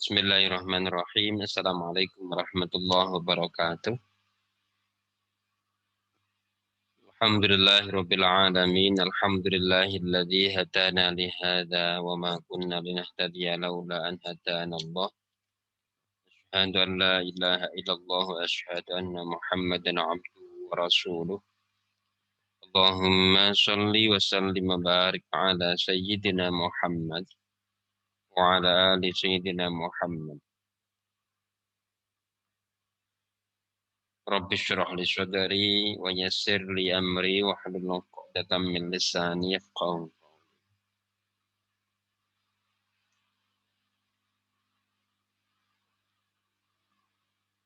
Bismillahirrahmanirrahim. Assalamualaikum warahmatullahi wabarakatuh. Alhamdulillahirabbil alamin. Alhamdulillahilladzi hadana li hadza wa ma kunna linahtadiya laula an hadana Allah. Asyhadu an la ilaha illallah wa asyhadu anna Muhammadan abduhu wa rasuluh. Allahumma shalli wa sallim wa barik ala sayyidina Muhammad wa ala ali sayyidina Muhammad. Rabbi syrah li sadri wa yassir li amri wa hlul 'uqdatam min lisani yafqahu.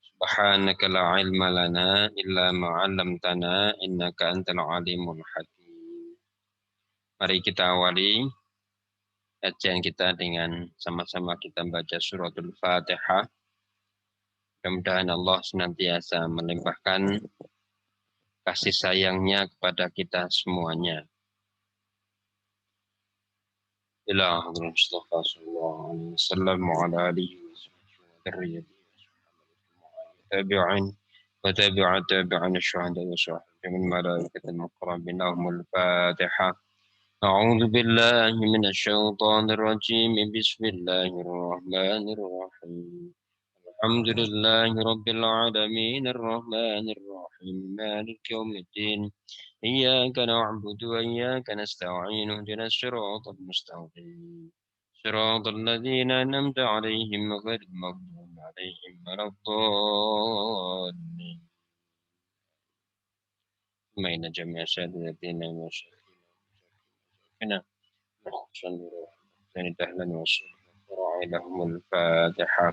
Subhanaka la ilma lana illa ma 'allamtana innaka antal alimul hakim. Mari kita awali kajian kita dengan sama-sama kita baca suratul Fatihah. Mudah-mudahan Allah senantiasa melimpahkan kasih sayangnya kepada kita semuanya. Ila hadratin Mustafa sallallahu alaihi wasallam wa ala alihi wa sahbihi tabi'in wa tabi'at tabi'an asyhadu wa sahbihi min malaikatil muqarrabin lahumul Fatihah. A'udzu billahi minasy syaithanir rajim. Bismillahirrahmanirrahim. Alhamdulillahi rabbil alamin arrahmanir rahim maliki yaumiddin. Iyyaka na'budu wa iyyaka nasta'in ihdinas siratal mustaqim. Siratal ladzina an'amta 'alaihim ghairil maghdubi 'alaihim waladdallin. Maina jami'a syahadatina wa syahidina tahlan wa lahumul Fatihah.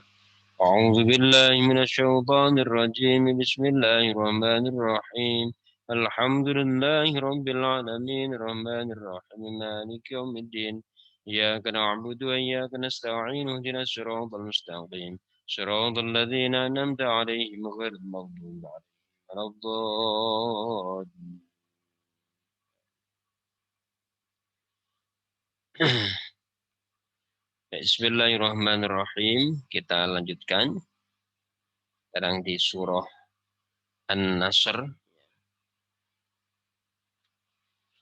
أعوذ بالله من الشيطان الرجيم بسم الله الرحمن الرحيم الحمد لله رب العالمين الرحمن الرحيم مالك يوم الدين إياك نعبد وإياك نستعين اهدنا الصراط المستقيم صراط الذين أنعمت عليهم غير المغضوب عليهم ولا الضالين. Bismillahirrahmanirrahim. Kita lanjutkan sekarang di surah An-Nasr.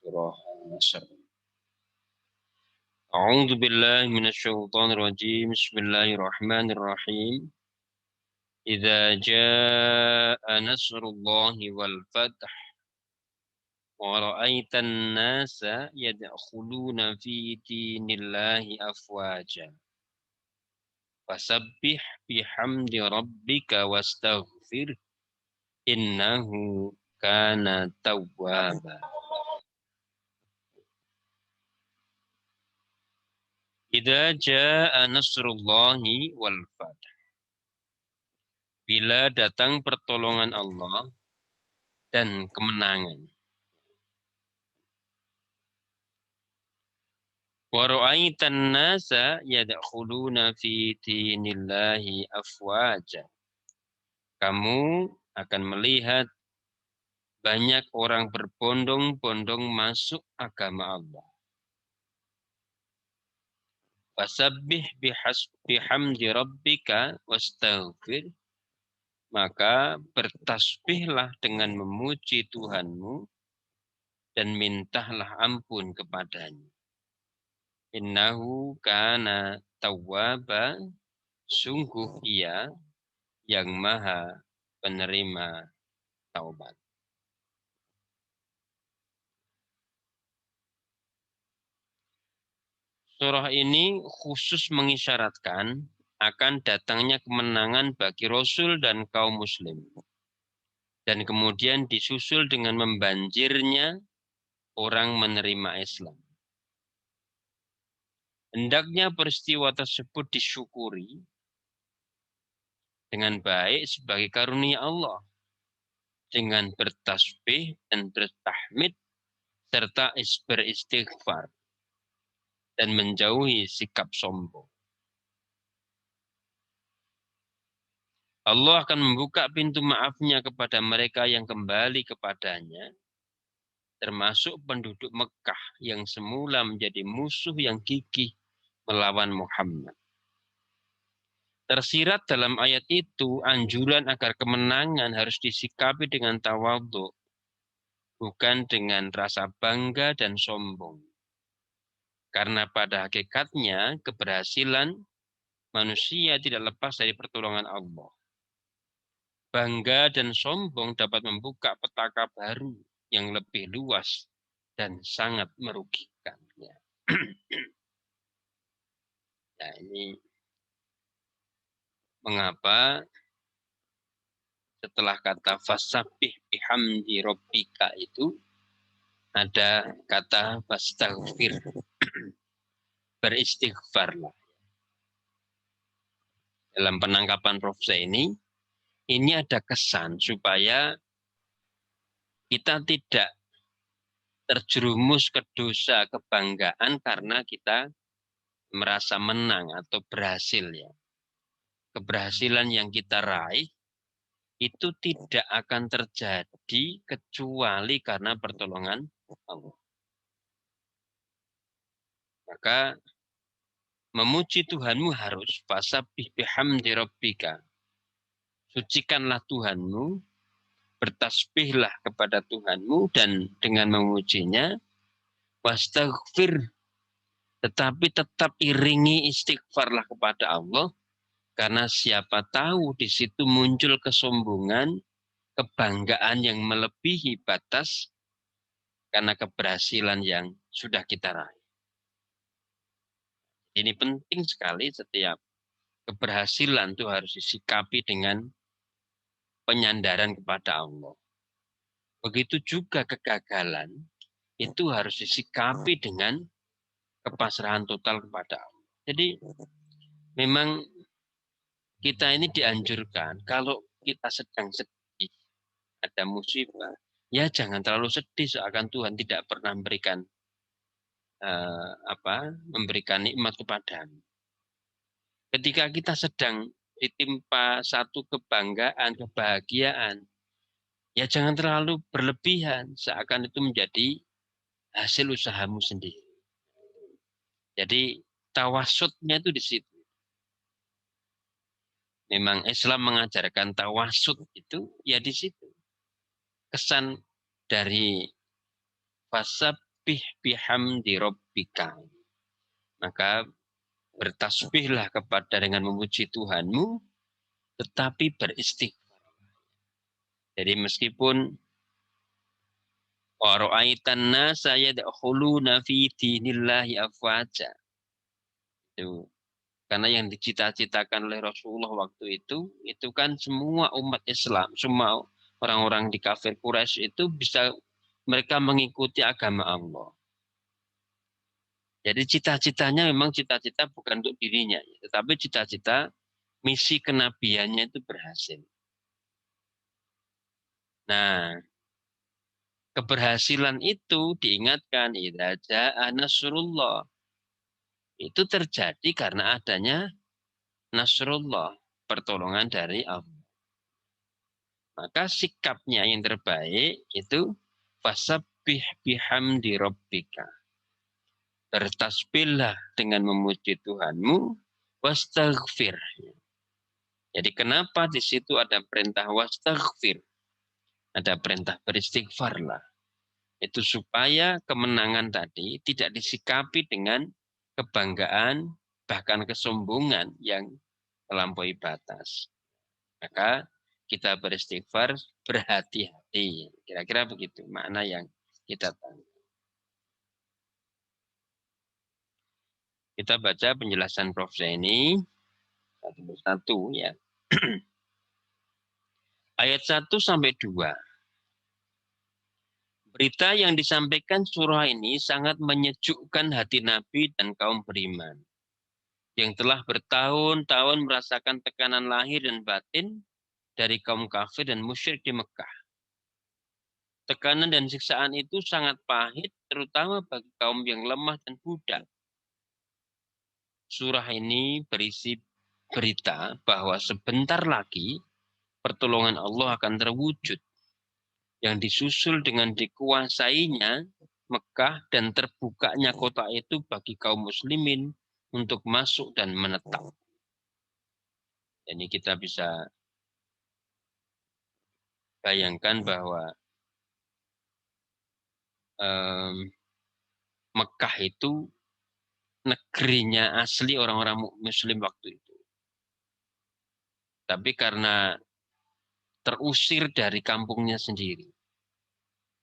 Surah An-Nasr. A'udzu billahi minasyaitonir rajim. Bismillahirrahmanirrahim. Idza jaa nasrullahi wal fath wa ra'aitan nasa yadkhuluna fi dinillahi afwaja. Fasabbih bihamdi rabbika wastaghfir innahu kana tawwaba. Idza jaa nasrullahi wal fath. Bila datang pertolongan Allah dan kemenangan. Wa ra'aitan nasa yadkhuluna fi dinillahi afwaja. Kamu akan melihat banyak orang berbondong-bondong masuk agama Allah. Fasabbih bihamdi rabbika wastaghfir. Maka bertasbihlah dengan memuji Tuhanmu dan mintalah ampun kepadanya. Innahu kana tawwaba, sungguh ia yang maha penerima taubat. Surah ini khusus mengisyaratkan akan datangnya kemenangan bagi Rasul dan kaum muslim. Dan kemudian disusul dengan membanjirnya orang menerima Islam. Hendaknya peristiwa tersebut disyukuri dengan baik sebagai karunia Allah. Dengan bertasbih dan bertahmid serta beristighfar. Dan menjauhi sikap sombong. Allah akan membuka pintu maafnya kepada mereka yang kembali kepadanya, termasuk penduduk Mekah yang semula menjadi musuh yang gigih melawan Muhammad. Tersirat dalam ayat itu anjuran agar kemenangan harus disikapi dengan tawadhu, bukan dengan rasa bangga dan sombong. Karena pada hakikatnya keberhasilan manusia tidak lepas dari pertolongan Allah. Bangga dan sombong dapat membuka petaka baru yang lebih luas dan sangat merugikan. Nah, ini mengapa setelah kata fasabbih bihamdi rabbika itu ada kata fastaghfir, beristighfarlah. Dalam penangkapan Prof. ini ada kesan supaya kita tidak terjerumus ke dosa kebanggaan karena kita merasa menang atau berhasil ya. Keberhasilan yang kita raih itu tidak akan terjadi kecuali karena pertolongan Allah. Maka memuji Tuhanmu harus fasabbih bihamdi rabbika. Sucikanlah Tuhanmu, bertasbihlah kepada Tuhanmu dan dengan memujinya wastaghfir, tetapi tetap iringi istighfarlah kepada Allah karena siapa tahu di situ muncul kesombongan, kebanggaan yang melebihi batas karena keberhasilan yang sudah kita raih. Ini penting sekali, setiap keberhasilan itu harus disikapi dengan penyandaran kepada Allah. Begitu juga kegagalan itu harus disikapi dengan kepasrahan total kepada Allah. Jadi memang kita ini dianjurkan kalau kita sedang sedih, ada musibah, ya jangan terlalu sedih seakan Tuhan tidak pernah memberikan nikmat kepadamu. Ketika kita sedang ditimpa satu kebanggaan, kebahagiaan, ya jangan terlalu berlebihan seakan itu menjadi hasil usahamu sendiri. Jadi tawasudnya itu di situ. Memang Islam mengajarkan tawasud itu ya di situ. Kesan dari fasabbih bihamdi rabbika. Maka bertasbihlah kepada dengan memuji Tuhanmu, tetapi beristighfar. Jadi meskipun wa ra'aitan nasa yadkhuluna fi dinillahi afwaja. Itu karena yang dicita-citakan oleh Rasulullah waktu itu kan semua umat Islam, semua orang-orang di kafir Quraisy itu bisa mereka mengikuti agama Allah. Jadi cita-citanya memang cita-cita bukan untuk dirinya, tetapi cita-cita misi kenabiannya itu berhasil. Nah, keberhasilan itu diingatkan idza jaa nasrullah. Itu terjadi karena adanya nasrullah, pertolongan dari Allah. Maka sikapnya yang terbaik itu fasabbih bihamdi rabbika. Bertasbihlah dengan memuji Tuhanmu, wastaghfir. Jadi kenapa di situ ada perintah wastaghfir? Ada perintah beristighfarlah. Itu supaya kemenangan tadi tidak disikapi dengan kebanggaan, bahkan kesombongan yang melampaui batas. Maka kita beristighfar, berhati-hati. Kira-kira begitu makna yang kita tahu. Kita baca penjelasan Prof. Zaini satu persatu ya. Ayat 1 sampai 2. Berita yang disampaikan surah ini sangat menyejukkan hati Nabi dan kaum beriman yang telah bertahun-tahun merasakan tekanan lahir dan batin dari kaum kafir dan musyrik di Mekah. Tekanan dan siksaan itu sangat pahit, terutama bagi kaum yang lemah dan budak. Surah ini berisi berita bahwa sebentar lagi pertolongan Allah akan terwujud, yang disusul dengan dikuasainya Mekah dan terbukanya kota itu bagi kaum muslimin untuk masuk dan menetap. Ini kita bisa bayangkan bahwa Mekah itu negerinya asli orang-orang Muslim waktu itu. Tapi karena terusir dari kampungnya sendiri.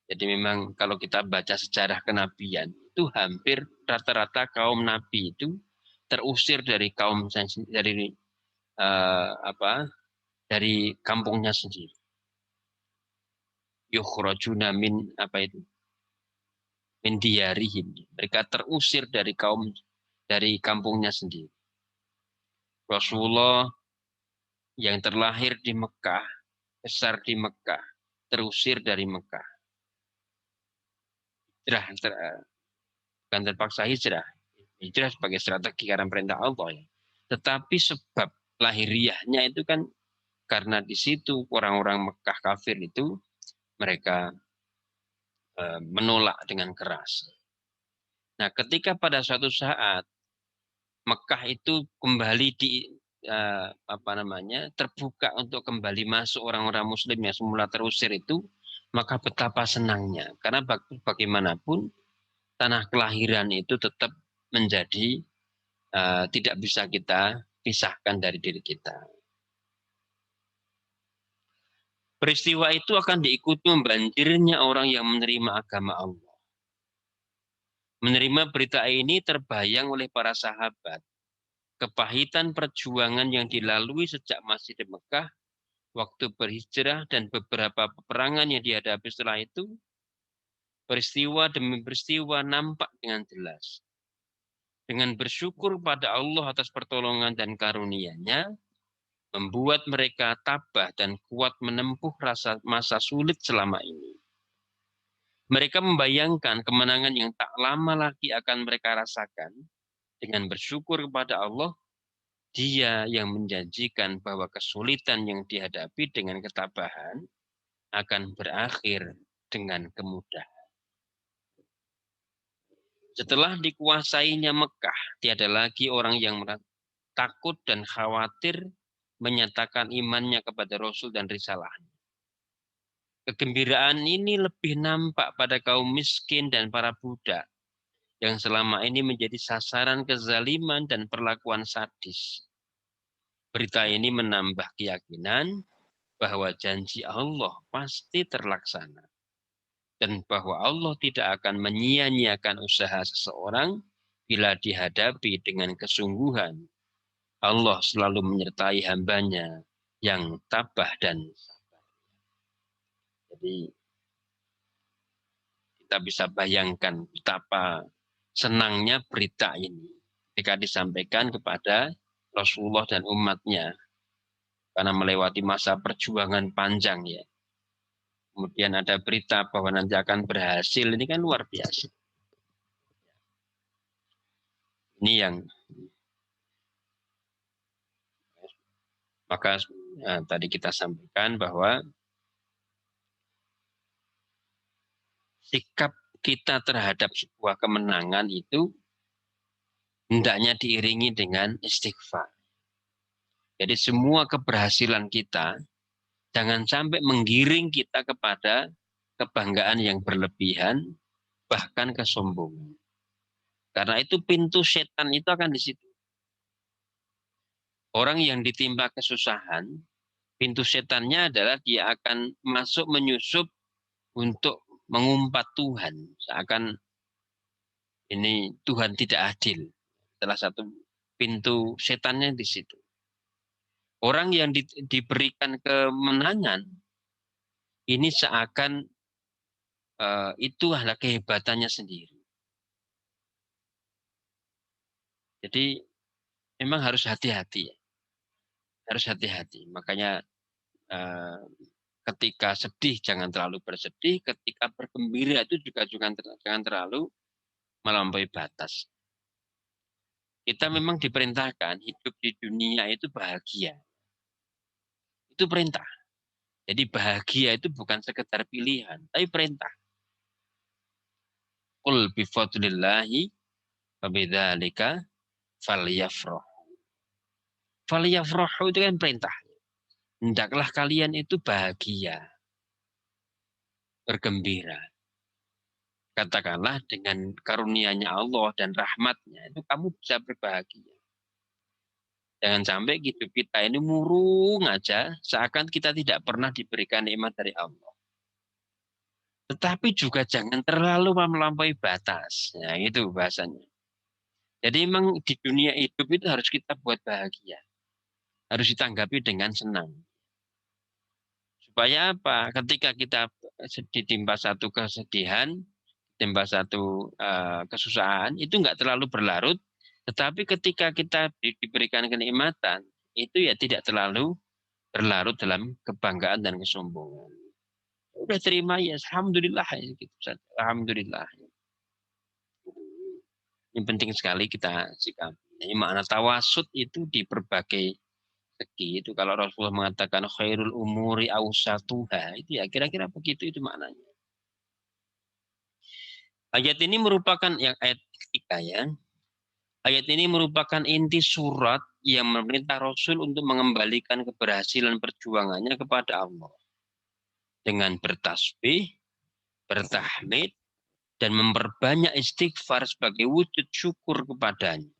Jadi memang kalau kita baca sejarah kenabian, itu hampir rata-rata kaum nabi itu terusir dari dari apa dari kampungnya sendiri. Yukhrajuna min apa itu? Min diyarihim. Mereka terusir dari kampungnya sendiri. Rasulullah yang terlahir di Mekah, besar di Mekah, terusir dari Mekah. Bukan terpaksa hijrah. Hijrah sebagai strategi karena perintah Allah. Ya. Tetapi sebab lahiriahnya itu kan karena di situ orang-orang Mekah kafir itu mereka menolak dengan keras. Nah, ketika pada suatu saat Mekah itu kembali terbuka untuk kembali masuk orang-orang Muslim yang semula terusir itu, maka betapa senangnya. Karena bagaimanapun tanah kelahiran itu tetap menjadi tidak bisa kita pisahkan dari diri kita. Peristiwa itu akan diikuti membanjirnya orang yang menerima agama Allah. Menerima berita ini terbayang oleh para sahabat. Kepahitan perjuangan yang dilalui sejak masih di Mekah, waktu berhijrah dan beberapa peperangan yang dihadapi setelah itu, peristiwa demi peristiwa nampak dengan jelas. Dengan bersyukur pada Allah atas pertolongan dan karunia-Nya, membuat mereka tabah dan kuat menempuh masa sulit selama ini. Mereka membayangkan kemenangan yang tak lama lagi akan mereka rasakan. Dengan bersyukur kepada Allah, Dia yang menjanjikan bahwa kesulitan yang dihadapi dengan ketabahan akan berakhir dengan kemudahan. Setelah dikuasainya Mekah, tiada lagi orang yang takut dan khawatir menyatakan imannya kepada Rasul dan risalahnya. Kegembiraan ini lebih nampak pada kaum miskin dan para budak yang selama ini menjadi sasaran kezaliman dan perlakuan sadis. Berita ini menambah keyakinan bahwa janji Allah pasti terlaksana dan bahwa Allah tidak akan menyia-nyiakan usaha seseorang bila dihadapi dengan kesungguhan. Allah selalu menyertai hambanya yang tabah dan sabar. Jadi kita bisa bayangkan betapa senangnya berita ini ketika disampaikan kepada Rasulullah dan umatnya karena melewati masa perjuangan panjang ya. Kemudian ada berita bahwa nanti akan berhasil, ini kan luar biasa. Ini yang maka tadi kita sampaikan bahwa sikap kita terhadap sebuah kemenangan itu hendaknya diiringi dengan istighfar. Jadi semua keberhasilan kita jangan sampai menggiring kita kepada kebanggaan yang berlebihan, bahkan kesombongan. Karena itu pintu setan itu akan di situ. Orang yang ditimpa kesusahan, pintu setannya adalah dia akan masuk menyusup untuk mengumpat Tuhan. Seakan ini Tuhan tidak adil. Salah satu pintu setannya di situ. Orang yang diberikan kemenangan, ini seakan itu adalah kehebatannya sendiri. Jadi memang harus hati-hati. Harus hati-hati. Makanya ketika sedih jangan terlalu bersedih, ketika bergembira itu juga jangan terlalu melampaui batas. Kita memang diperintahkan hidup di dunia itu bahagia. Itu perintah. Jadi bahagia itu bukan sekedar pilihan, tapi perintah. Qul bifadlillahi wa bidzalika falyafrah. Faliyafrahu itu kan perintah. Hendaklah kalian itu bahagia, bergembira. Katakanlah dengan karunia-Nya Allah dan rahmat-Nya itu kamu bisa berbahagia. Jangan sampai hidup kita ini murung aja, seakan kita tidak pernah diberikan nikmat dari Allah. Tetapi juga jangan terlalu melampaui batas. Nah, itu bahasanya. Jadi memang di dunia hidup itu harus kita buat bahagia. Harus ditanggapi dengan senang. Supaya apa? Ketika kita ditimpa satu kesedihan, ditimpa satu kesusahan, itu enggak terlalu berlarut. Tetapi ketika kita diberikan kenikmatan, itu ya tidak terlalu berlarut dalam kebanggaan dan kesombongan. Udah terima ya, alhamdulillah ya, gitu saja. Alhamdulillah. Ini penting sekali kita sikap. Ini makna tawasud itu di berbagai segi itu kalau Rasulullah mengatakan khairul umuri awsatuha itu ya kira-kira begitu itu maknanya. Ayat ini merupakan yang ayat ketiga ya. Ayat ini merupakan inti surat yang memerintah Rasul untuk mengembalikan keberhasilan perjuangannya kepada Allah dengan bertasbih, bertahmid, dan memperbanyak istighfar sebagai wujud syukur kepadanya.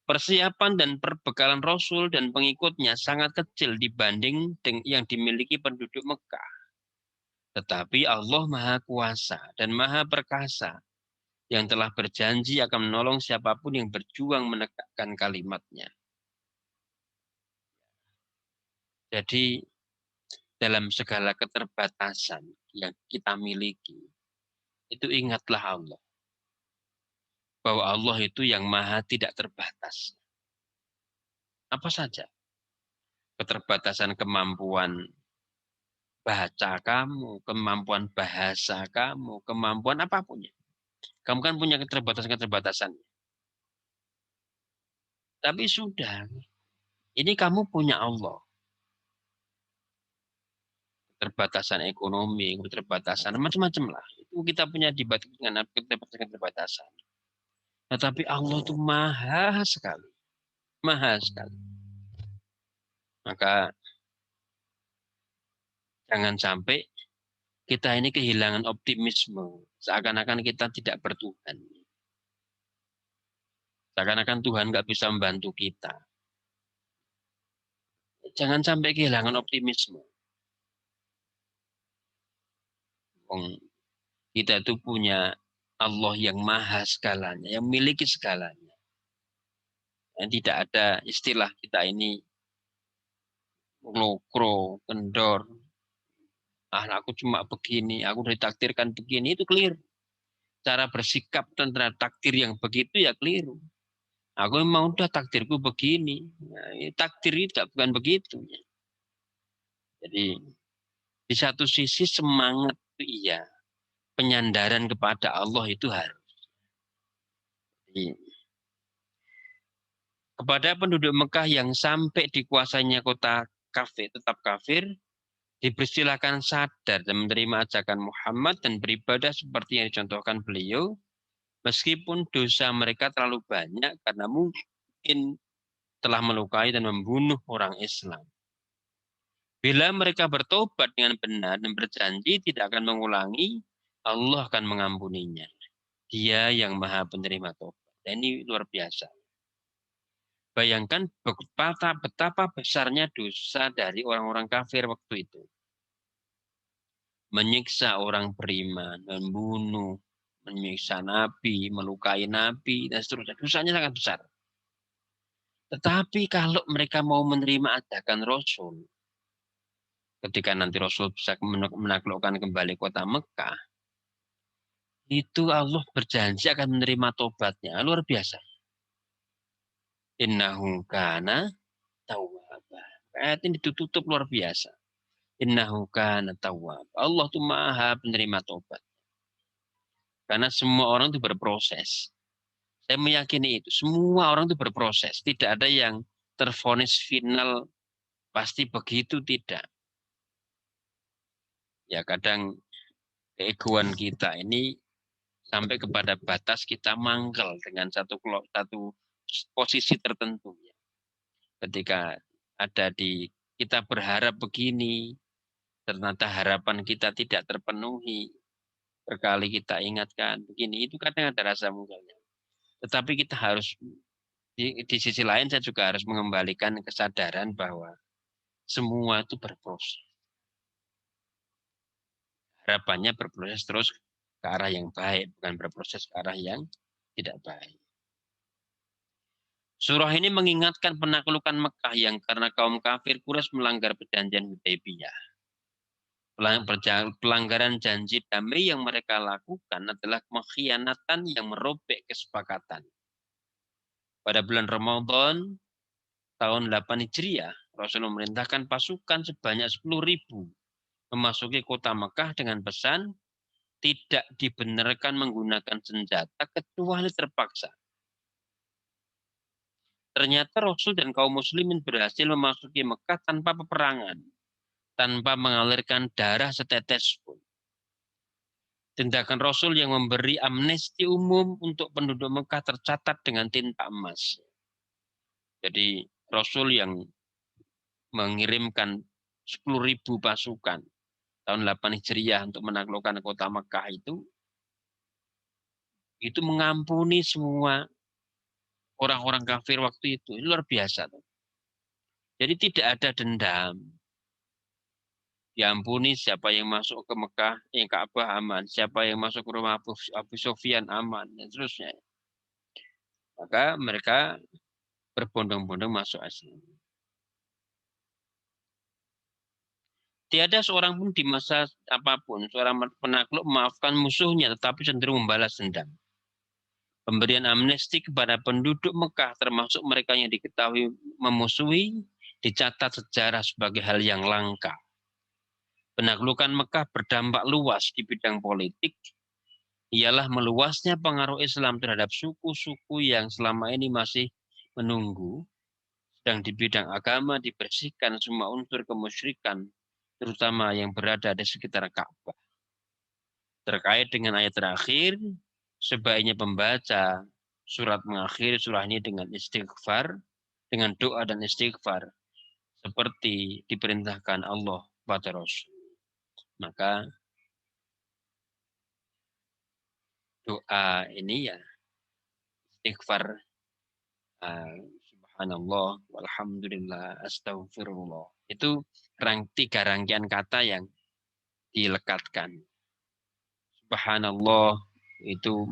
Persiapan dan perbekalan Rasul dan pengikutnya sangat kecil dibanding yang dimiliki penduduk Mekah. Tetapi Allah Maha Kuasa dan Maha Perkasa yang telah berjanji akan menolong siapapun yang berjuang menegakkan kalimatnya. Jadi dalam segala keterbatasan yang kita miliki, itu ingatlah Allah. Bahwa Allah itu yang maha tidak terbatas. Apa saja? Keterbatasan kemampuan baca kamu, kemampuan bahasa kamu, kemampuan apapun. Kamu kan punya keterbatasan-keterbatasan. Tapi sudah, ini kamu punya Allah. Keterbatasan ekonomi, keterbatasan macam-macam lah. Itu kita punya dibatasi dengan keterbatasan-keterbatasan. Tetapi Allah itu maha sekali. Maha sekali. Maka jangan sampai kita ini kehilangan optimisme. Seakan-akan kita tidak bertuhan. Seakan-akan Tuhan nggak bisa membantu kita. Jangan sampai kehilangan optimisme. Kita itu punya Allah yang maha segalanya, yang memiliki segalanya. Dan tidak ada istilah kita ini lokro, kendor. Ah, aku cuma begini, aku ditakdirkan begini, itu keliru. Cara bersikap terhadap takdir yang begitu ya keliru. Aku memang udah takdirku begini. Nah, takdir itu bukan begitu. Jadi di satu sisi semangat itu iya. Penyandaran kepada Allah itu harus. Jadi, kepada penduduk Mekah yang sampai dikuasainya kota kafir, tetap kafir, dipersilahkan sadar dan menerima ajakan Muhammad dan beribadah seperti yang dicontohkan beliau, meskipun dosa mereka terlalu banyak karena mungkin telah melukai dan membunuh orang Islam. Bila mereka bertobat dengan benar dan berjanji tidak akan mengulangi, Allah akan mengampuninya. Dia yang maha penerima tobat. Dan ini luar biasa. Bayangkan betapa besarnya dosa dari orang-orang kafir waktu itu. Menyiksa orang beriman, membunuh, menyiksa Nabi, melukai Nabi, dan seterusnya. Dosanya sangat besar. Tetapi kalau mereka mau menerima ajakan Rasul, ketika nanti Rasul bisa menaklukkan kembali kota Mekah, itu Allah berjanji akan menerima tobatnya. Luar biasa. Innahu kana tawwaba. Ayat ini ditutup luar biasa. Innahu kana tawwab. Allah itu maha penerima tobat. Karena semua orang itu berproses. Saya meyakini itu. Semua orang itu berproses. Tidak ada yang tervonis final pasti begitu, tidak. Ya kadang keegoan kita ini sampai kepada batas kita mangkel dengan satu posisi tertentu. ketika ada di kita berharap begini, ternyata harapan kita tidak terpenuhi. Berkali kita ingatkan begini, itu kadang ada rasa mungkalnya. Tetapi kita harus di sisi lain saya juga harus mengembalikan kesadaran bahwa semua itu berproses. Harapannya berproses terus ke arah yang baik, bukan berproses ke arah yang tidak baik. Surah ini mengingatkan penaklukan Mekah yang karena kaum kafir Quraisy melanggar perjanjian Hudaybiyah. Pelanggaran janji damai yang mereka lakukan adalah pengkhianatan yang merobek kesepakatan. Pada bulan Ramadan tahun 8 Hijriah, Rasulullah memerintahkan pasukan sebanyak 10.000 memasuki kota Mekah dengan pesan tidak dibenarkan menggunakan senjata kecuali terpaksa. Ternyata Rasul dan kaum muslimin berhasil memasuki Mekah tanpa peperangan, tanpa mengalirkan darah setetes pun. Tindakan Rasul yang memberi amnesti umum untuk penduduk Mekah tercatat dengan tinta emas. Jadi Rasul yang mengirimkan 10.000 pasukan tahun 8 Hijriah untuk menaklukkan kota Mekah itu mengampuni semua orang-orang kafir waktu itu. Ini luar biasa. Jadi tidak ada dendam. Diampuni siapa yang masuk ke Mekah, yang Ka'bah aman. Siapa yang masuk ke rumah Abu Sufyan aman, dan seterusnya. Maka mereka berbondong-bondong masuk Islam. Tiada seorang pun di masa apapun, seorang penakluk memaafkan musuhnya, tetapi cenderung membalas dendam. Pemberian amnesti kepada penduduk Mekah, termasuk mereka yang diketahui memusuhi, dicatat sejarah sebagai hal yang langka. Penaklukan Mekah berdampak luas di bidang politik, ialah meluasnya pengaruh Islam terhadap suku-suku yang selama ini masih menunggu. Sedang di bidang agama dibersihkan semua unsur kemusyrikan, terutama yang berada di sekitar Ka'bah. Terkait dengan ayat terakhir, sebaiknya pembaca surat mengakhiri surah ini dengan istighfar, dengan doa dan istighfar, seperti diperintahkan Allah pada Rasul. Maka doa ini ya istighfar, subhanallah, walhamdulillah, astagfirullah. Itu tiga rangkaian kata yang dilekatkan. Subhanallah itu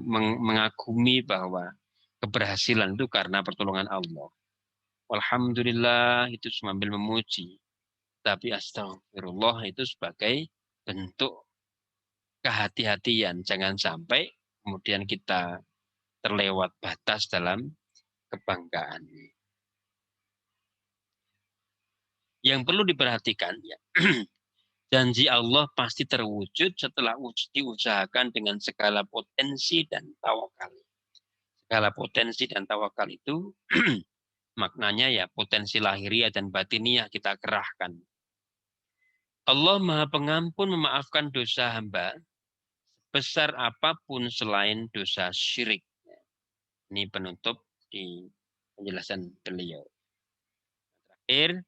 mengagumi bahwa keberhasilan itu karena pertolongan Allah. Alhamdulillah itu sambil memuji. Tapi astagfirullah itu sebagai bentuk kehati-hatian. Jangan sampai kemudian kita terlewat batas dalam kebanggaan. Yang perlu diperhatikan ya, janji Allah pasti terwujud setelah diusahakan dengan segala potensi dan tawakal. Segala potensi dan tawakal itu maknanya ya potensi lahiriah dan batiniah kita kerahkan. Allah Maha Pengampun memaafkan dosa hamba besar apapun selain dosa syirik. Ini penutup di penjelasan beliau. Terakhir,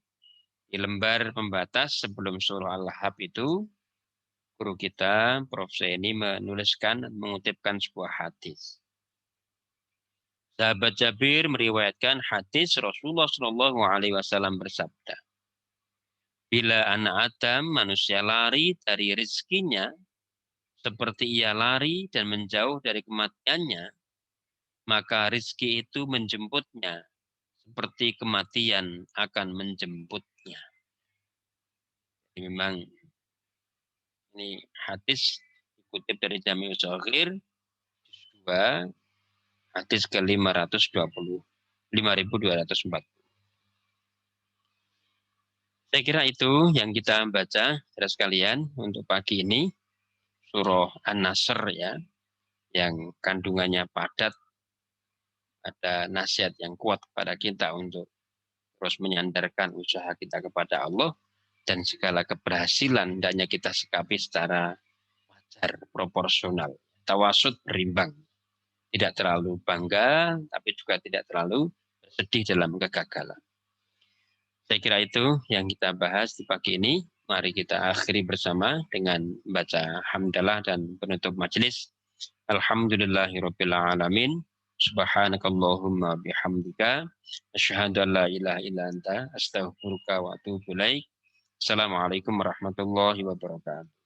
di lembar pembatas sebelum surah Al-Lahab itu, guru kita, Prof. Zaini menuliskan, mengutipkan sebuah hadis. Sahabat Jabir meriwayatkan hadis Rasulullah SAW bersabda, bila anak Adam manusia lari dari rizkinya, seperti ia lari dan menjauh dari kematiannya, maka rizki itu menjemputnya, seperti kematian akan menjemputnya. Jadi memang ini hadis dikutip dari Jami'us Shaghir, 2, hadis ke-520, 5240. Saya kira itu yang kita baca, saudara sekalian, untuk pagi ini. Surah An-Nasr ya, yang kandungannya padat, ada nasihat yang kuat kepada kita untuk terus menyandarkan usaha kita kepada Allah, dan segala keberhasilan hendaknya kita sikapi secara wajar, proporsional, tawasud, berimbang. Tidak terlalu bangga, tapi juga tidak terlalu bersedih dalam kegagalan. Saya kira itu yang kita bahas di pagi ini. Mari kita akhiri bersama dengan membaca hamdalah dan penutup majelis. Alhamdulillahirabbil alamin. Subhanakallahumma bihamdika asyhadu an la ilaha illa anta astaghfiruka wa atubu ilaik. Assalamualaikum warahmatullahi wabarakatuh.